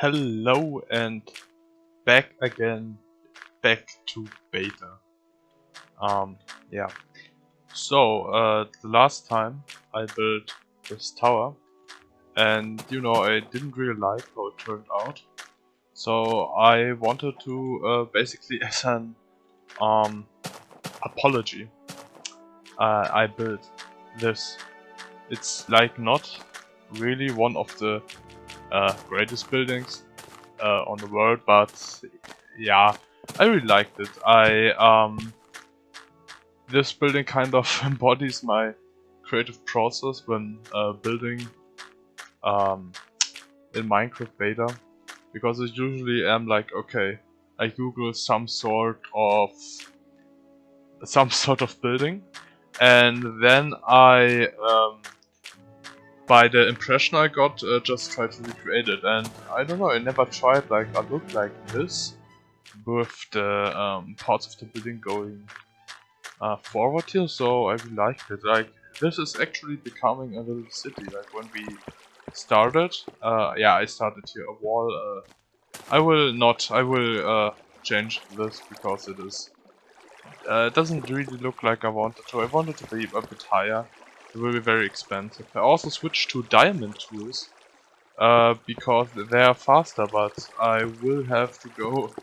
Hello and back again, back to beta. Yeah. So, the last time I built this tower, and I didn't really like how it turned out. So I wanted to basically as an apology, I built this. It's like not really one of the greatest buildings on the world, but yeah, I really liked it. This building kind of embodies my creative process when building in Minecraft beta, because I usually am like, okay, I Google some sort of building, and then I by the impression I got, just try to recreate it. And I don't know, I never tried like a look like this with the parts of the building going forward here, so I really liked it. Like, this is actually becoming a little city. Like, when we started, yeah, I started here a wall. I will change this because it doesn't really look like I wanted to. I wanted to be a bit higher. It will be very expensive. I also switched to diamond tools because they are faster, but I will have to go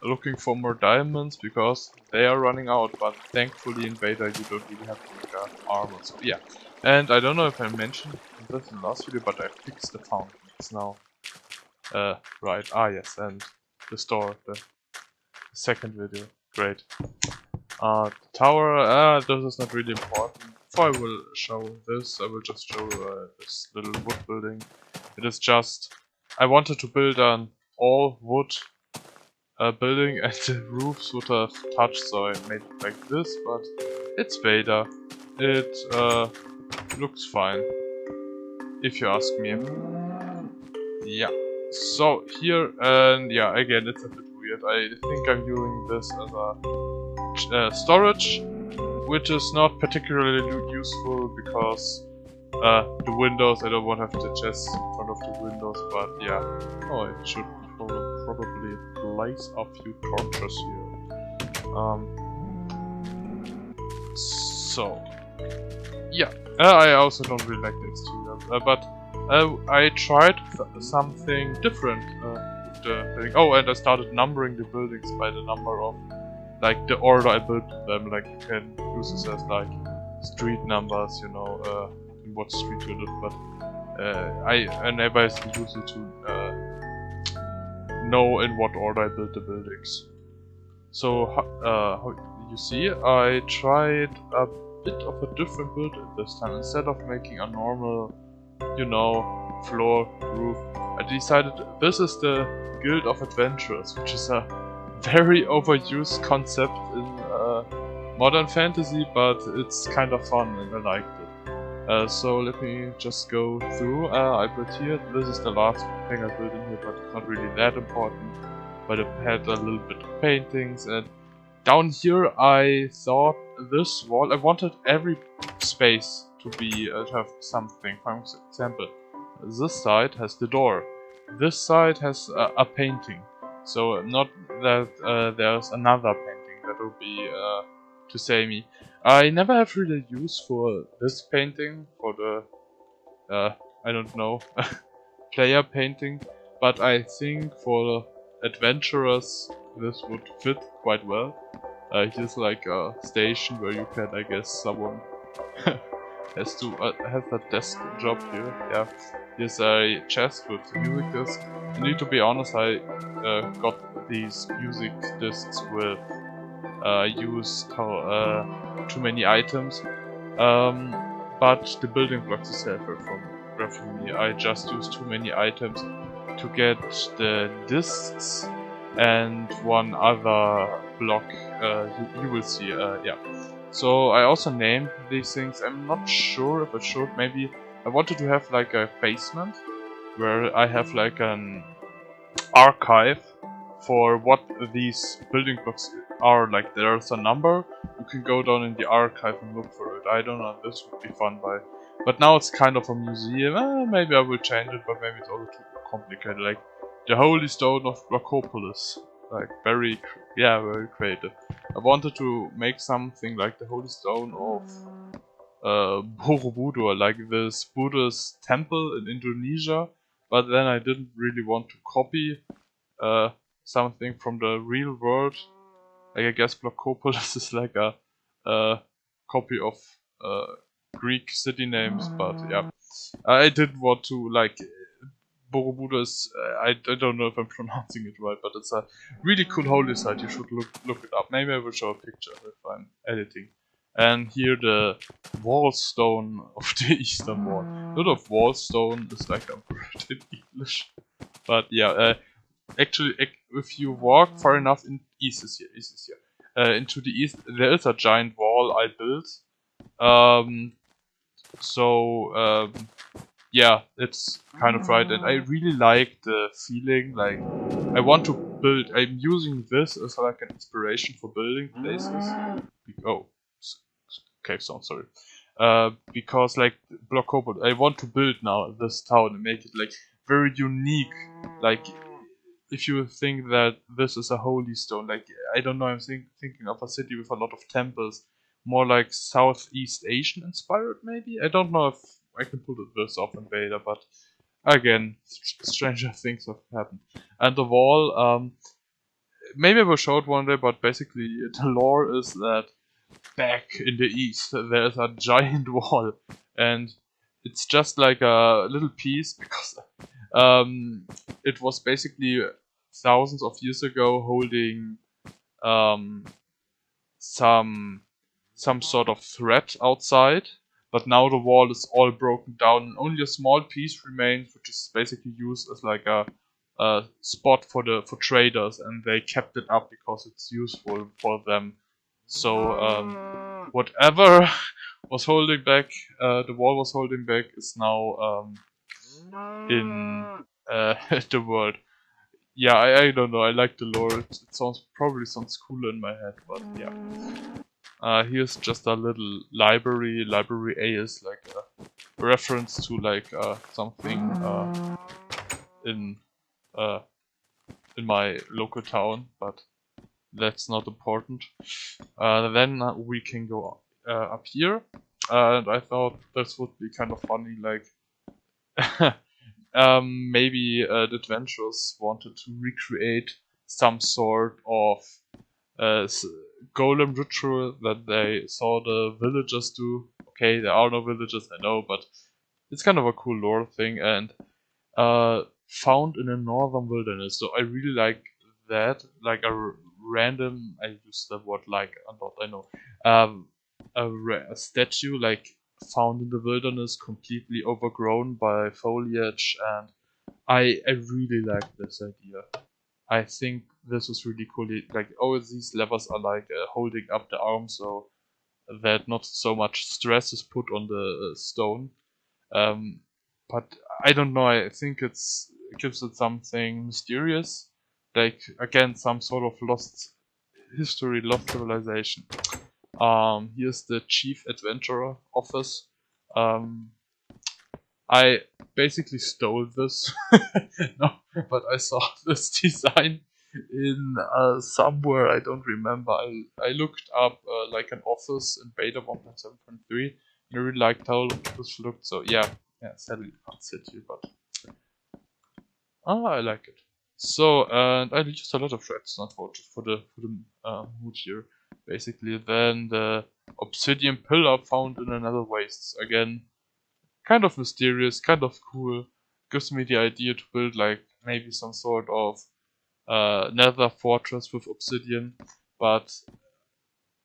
looking for more diamonds because they are running out. But thankfully in beta you don't really have to make armor. So yeah, and I don't know if I mentioned this in the last video, but I fixed the fountain. It's now right. Ah yes, and the store, the second video. Great. The tower, this is not really important. Before I will show this, I will just show this little wood building. It is just, I wanted to build an all wood building and the roofs would have touched, so I made it like this, but it's beta. It looks fine, if you ask me. Yeah. So here, and yeah, again, it's a bit weird. I think I'm using this as a storage, which is not particularly useful because the windows, I don't want to have the chest in front of the windows, but yeah. Oh, I should probably place a few torches here. So yeah, I also don't really like the exterior, but I tried something different with the building. Oh, and I started numbering the buildings by the number of, like, the order I built them. Like, you can use this as like street numbers, in what street you live, but I enable use it to know in what order I built the buildings. So how you see, I tried a bit of a different build this time. Instead of making a normal, floor, roof, I decided this is the Guild of Adventurers, which is a very overused concept in modern fantasy, but it's kind of fun and I liked it. So let me just go through. I built here, this is the last thing I built in here, but it's not really that important. But it had a little bit of paintings, and down here I thought this wall, I wanted every space to be to have something. For example, this side has the door, this side has a painting, so not that there's another painting that will be to say me. I never have really use for this painting, for the I don't know, player painting, but I think for adventurers this would fit quite well. Here's like a station where you can, I guess, someone has to have a desk job here. Yeah, here's a chest with the music disc. I need to be honest, I got these music discs with used too many items, but the building blocks itself were from me. I just used too many items to get the discs and one other block. You will see. Yeah. So I also named these things. I'm not sure if I should. Maybe I wanted to have like a basement where I have like an archive for what these building blocks are. Like, there's a number, you can go down in the archive and look for it. I don't know, this would be fun, but now it's kind of a museum. Maybe I will change it, but maybe it's also too complicated. Like, The Holy Stone of Blockopolis. Like, very creative. I wanted to make something like the Holy Stone of Borobudur, like this Buddhist temple in Indonesia, but then I didn't really want to copy something from the real world. Like, I guess Blockopolis is like a copy of Greek city names, but yeah. I didn't want to, like, Borobudur is, I don't know if I'm pronouncing it right, but it's a really cool holy site. You should look it up. Maybe I will show a picture if I'm editing. And here the wall stone of the eastern wall. Not of wall stone is like a word in English. But yeah, actually, if you walk far enough in east is here, into the east, there is a giant wall I built. Yeah, it's kind of right, and I really like the feeling, like, I want to build, I'm using this as like an inspiration for building places. Oh, okay, so sorry. Because, like, Blockable, I want to build now this town and make it, like, very unique. Like, if you think that this is a holy stone, like, I don't know, I'm thinking of a city with a lot of temples, more like Southeast Asian inspired, maybe? I don't know if I can pull this off in beta, but again, stranger things have happened. And the wall, maybe I will show it one day, but basically the lore is that back in the east there's a giant wall, and it's just like a little piece because it was basically thousands of years ago holding um, some sort of threat outside, but now the wall is all broken down and only a small piece remains, which is basically used as like a spot for traders, and they kept it up because it's useful for them. So whatever was holding back, the wall was holding back, is now in the world. Yeah, I don't know. I like the lore. It probably sounds cooler in my head, but yeah. Here's just a little library. Library A is like a reference to like something in my local town, but that's not important. Then we can go up here, and I thought this would be kind of funny, like maybe the adventurers wanted to recreate some sort of golem ritual that they saw the villagers do. Okay, there are no villagers, I know, but it's kind of a cool lore thing, and found in a northern wilderness. So I really like that, like a random. I use the word like a lot. I know. A statue like found in the wilderness, completely overgrown by foliage, and I really like this idea. I think this is really cool. Like all these levers are like holding up the arm so that not so much stress is put on the stone. But I don't know. I think it gives it something mysterious, like again some sort of lost history, lost civilization. Here's the chief adventurer office. I basically stole this. No, but I saw this design in somewhere, I don't remember. I looked up like an office in beta 1.7.3. I really liked how this looked, so yeah, sadly can't sit here, but I like it. So, and I used a lot of redstone for the mood here, basically. Then the obsidian pillar found in another wastes again. Kind of mysterious, kind of cool. Gives me the idea to build like maybe some sort of nether fortress with obsidian, but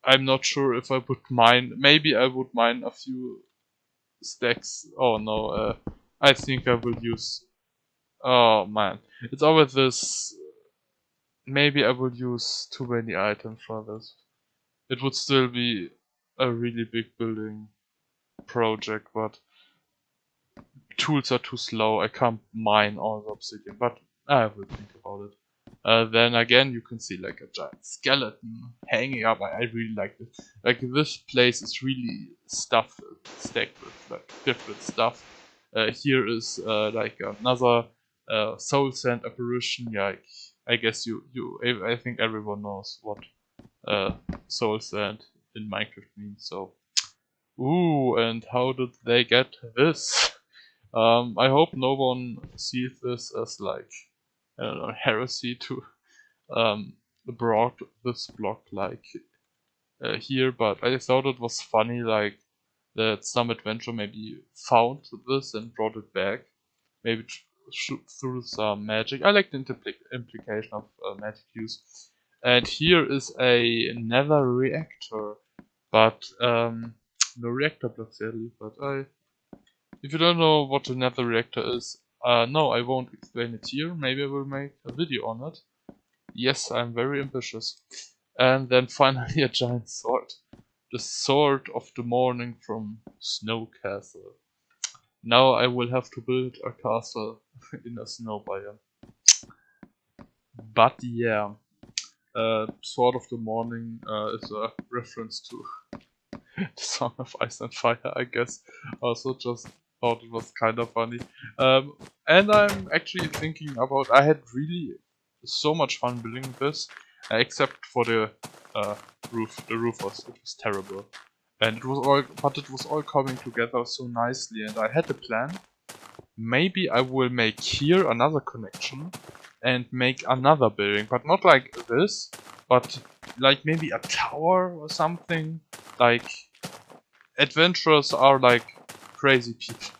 I'm not sure if I would mine. Maybe I would mine a few stacks. Oh no, I think I will use. Oh man, it's always this. Maybe I will use too many items for this. It would still be a really big building project, but tools are too slow. I can't mine all the obsidian, but I will think about it. Then again, you can see like a giant skeleton hanging up. I really like it. Like this place is really stuffed, stacked with like different stuff. Here is like another soul sand apparition. Yeah, I guess I think everyone knows what soul sand in Minecraft means. So, ooh, and how did they get this? I hope no one sees this as like, I don't know, heresy to brought this block like here, but I thought it was funny, like that some adventurer maybe found this and brought it back, maybe through some magic. I like the implication of magic use. And here is a nether reactor, but no reactor blocks really. But if you don't know what a nether reactor is, no, I won't explain it here. Maybe I will make a video on it. Yes, I'm very ambitious. And then finally a giant sword. The sword of the morning from Snow Castle. Now I will have to build a castle in a snow biome. But yeah, Sword of the Morning is a reference to the Song of Ice and Fire, I guess. Also just thought it was kind of funny. And I'm actually thinking about, I had really so much fun building this, except for the roof. The roof was terrible. And it was all coming together so nicely, and I had a plan. Maybe I will make here another connection and make another building, but not like this, but like maybe a tower or something. Like, adventurers are like crazy people.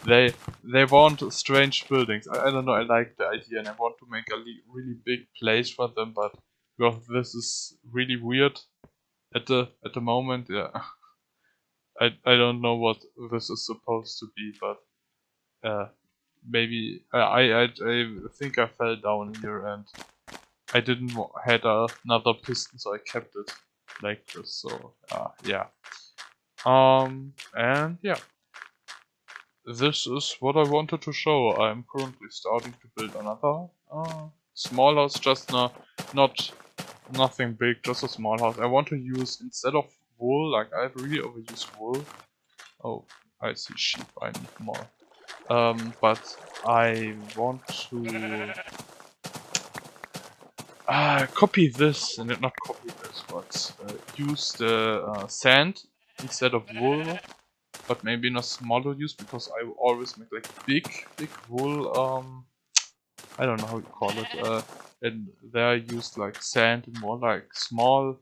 They want strange buildings. I don't know, I like the idea and I want to make a really big place for them, but well, this is really weird at the moment. Yeah, I don't know what this is supposed to be, but maybe I think I fell down here and I didn't had another piston, so I kept it like this. So yeah. And yeah, this is what I wanted to show. I'm currently starting to build another small house, just nothing big, just a small house. I want to use, instead of wool, like I've really overused wool. Oh, I see sheep, I need more. But I want to copy this, and not copy this, but use the sand instead of wool, but maybe in a smaller use, because I always make like big wool, I don't know how you call it, and there I used like sand and more like small,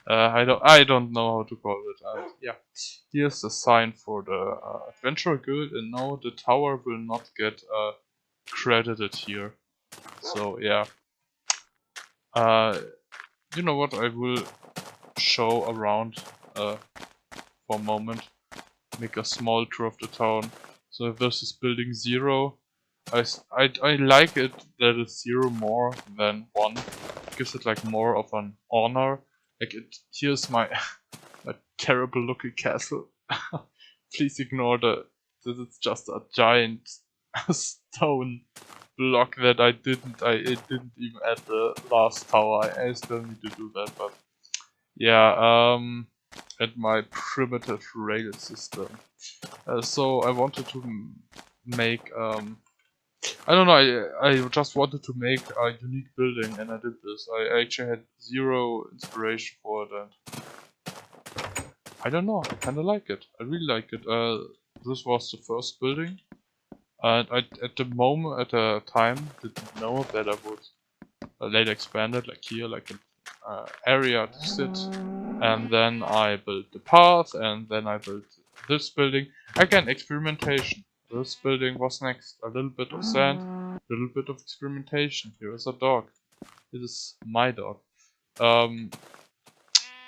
I don't know how to call it, yeah. Here's the sign for the Adventurer Guild, and now the tower will not get credited here, so yeah. You know what, I will show around for a moment, make a small tour of the town. So if this is building 0, I like it that it's 0 more than 1. It gives it like more of an honor. Like here's my my terrible looking castle. Please ignore this is just a giant stone block that I didn't even add the last tower. I still need to do that, but yeah, and my primitive rail system. So I wanted to make I don't know, I just wanted to make a unique building, and I did this. I actually had 0 inspiration for it, and I don't know, I kinda like it. I really like it. This was the first building. And I, at the time, didn't know that I would later expand it, like here, like an area to sit. And then I built the path, and then I built this building. Again, experimentation. This building was next. A little bit of sand, a little bit of experimentation. Here is a dog. This is my dog.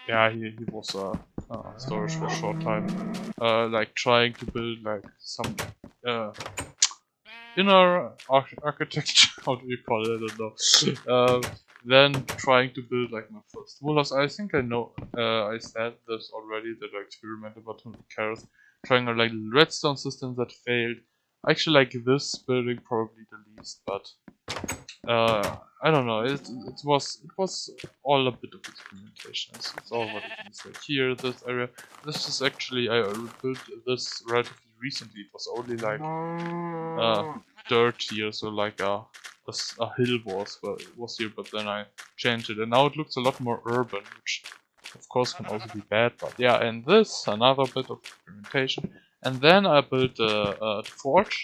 Yeah, he was storage for a short time. Like trying to build like some inner architecture, how do you call it, I don't know. Then trying to build like my first wall house. I think I know, I said this already, that I experimented, but who cares. Trying a like redstone system that failed. I actually like this building probably the least, but I don't know, it was all a bit of experimentation. It's all what it is. Like here, this area, this is actually, I built this relatively recently. It was only like dirt here, so like a hill was here, but then I changed it, and now it looks a lot more urban, which of course can also be bad. But yeah, and this another bit of experimentation, and then I built the forge.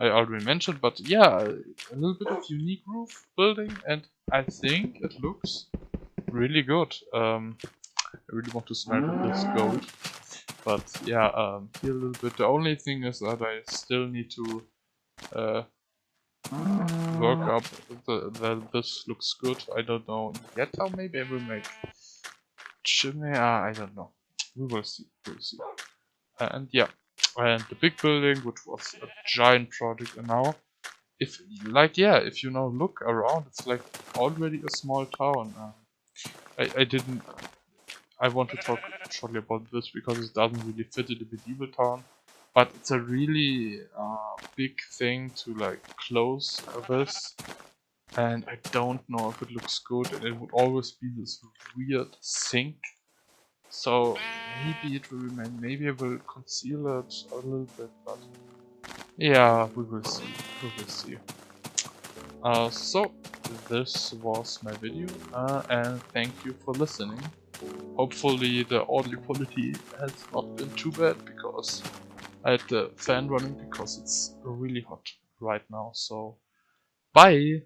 I already mentioned, but yeah, a little bit of unique roof building, and I think it looks really good. I really want to smelt this gold, but yeah, here a little bit. The only thing is that I still need to work up. This looks good. I don't know yet how maybe I will make chimney. I don't know. We will see. We'll see. And yeah, and the big building, which was a giant project, and now, if if you now look around, it's like already a small town. I want to talk shortly about this because it doesn't really fit in the medieval town, but it's a really big thing to like close this, and I don't know if it looks good, and it would always be this weird sink. So maybe it will remain, maybe I will conceal it a little bit, but yeah, we will see, we will see. So this was my video, and thank you for listening. Hopefully the audio quality has not been too bad, because I had the fan running because it's really hot right now. So bye!